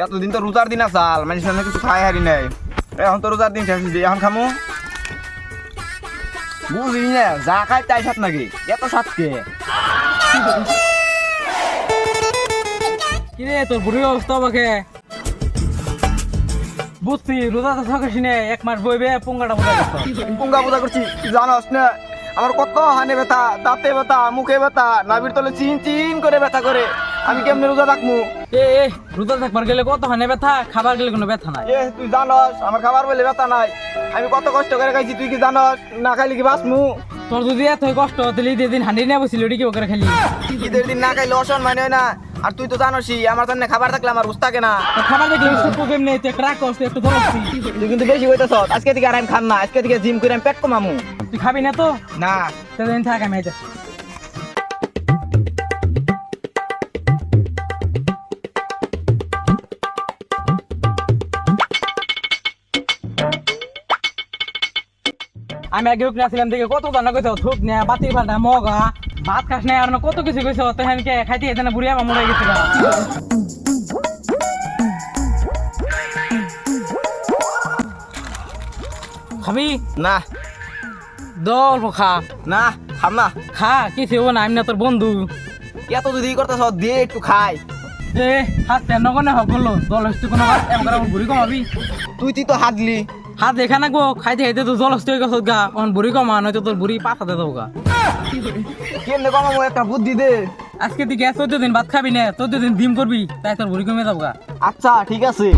এতদিন তো রোজার দিন আসাল মানে সামনে কিছু খাই হারি নাই, এখন তো রোজার দিন ঠেকছি, এখন খামু বুঝলি না যা খাই তাই সাত নাকি এত সাতকে। কিরে তোর বুড়ি অবস্থা বাকে বুঝছি, রোজা তো থাকিস নে, 1 মাস বইবে পুঙ্গাটা বোঝা গেছে। পুঙ্গা পূজা করছি জানোস না, আমার কত হানে ব্যথা, দাঁতে ব্যথা, মুখে ব্যথা, নাভির তলে চিন চিন করে ব্যথা করে, আমি কেমনে রোজা রাখবো? এ রোজা থাকবার গেলে কত হানে ব্যথা, খাবার গেলে কোনো ব্যথা নাই। তুই জানস আমার খাবার বলে ব্যথা নাই, আমি কত কষ্ট করে খাইছি, তুই কি জানস? না খাইলে কি বাঁচমু? তোর যদি এত কষ্ট তাহলে ঈদের দিন হান্ডি নিয়ে বসিল, ওটি কি ওকে খালি? ঈদের দিন না খাইলে অসম্মান হয় না, আর তুই তো জানসই আমার জন্য খাবার থাকলে আমার বুঝ থাকে না। তোর খাবার দেখলে প্রবলেম নেই, তুই একটা রাগ করছিস, একটু ধরছি। তুই কিন্তু বেশি হইতেছ, আজকে থেকে আর আমি খাম না, আজকে থেকে জিম করে আমি পেট কমামু। তুই খাবি না তো? না সেদিন থাক, আমি আইতে। আমি আগে উঠে আসছিলাম দেখে কত জানা কইছো, থুক নে বাতি ফাটা মগা ভাত খাস না আর কত কিছু কইছো, তখন কে খাইতে খাইতে না বুড়িয়া মরে গেছিল। খাবি না দল খা না খাম না। খা, কিছু হবো না, আমি না তোর বন্ধু। এত যদি করতেছ দিয়ে একটু খাই। এ হাত তেন কোনে হক বললো জল হচ্ছে কোনো হাত এমন বুড়ি কমাবি? তুই তো হাতলি হাত দেখা নাকবো, খাইতে খাইতে তো জল হচ্ছে গেছ গা, অন বুড়ি কমা নয়তো তোর বুড়ি পাঠাতে দাও গা। কেমনে কমাবো একটা বুদ্ধি দে। আজকে তুই 14 দিন ভাত খাবি না, 14 দিন ডিম করবি, তাই তোর বুড়ি কমে যাবো গা। আচ্ছা ঠিক আছে।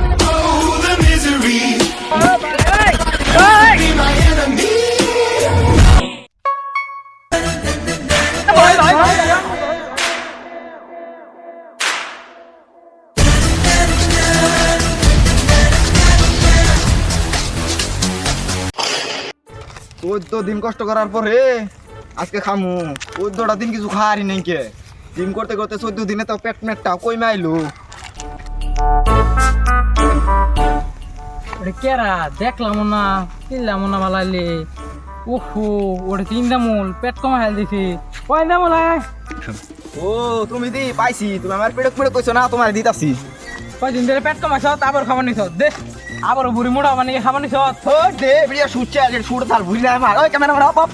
চোদ্দ দিন কষ্ট করার পরে আজকে খামু, 14টা দিন কিছু খাওয়ারই নেই কে, জিম করতে করতে 14 দিনে তো পেট মেটটা কই মাইলো। ওটা কেরা দেখলাম না, কিনলাম না বালাইলে। ওহো ওটা 3 দামুল পেট কমা হেল দিছি। ওই দামুল ও তুমি দি পাইছি, তুমি আমার পেটক পেটক কইছো না, তোমার দিতাছি। কয়দিন ধরে পেট কমাইছ, আবার খাবার নিছ দে, আবার বুড়ি মোড়া মানে খাবার নিছ। ও দে বিড়িয়া শুটছে, আগে শুট থাল ভুলি না আমার। ওই ক্যামেরা অফ অফ।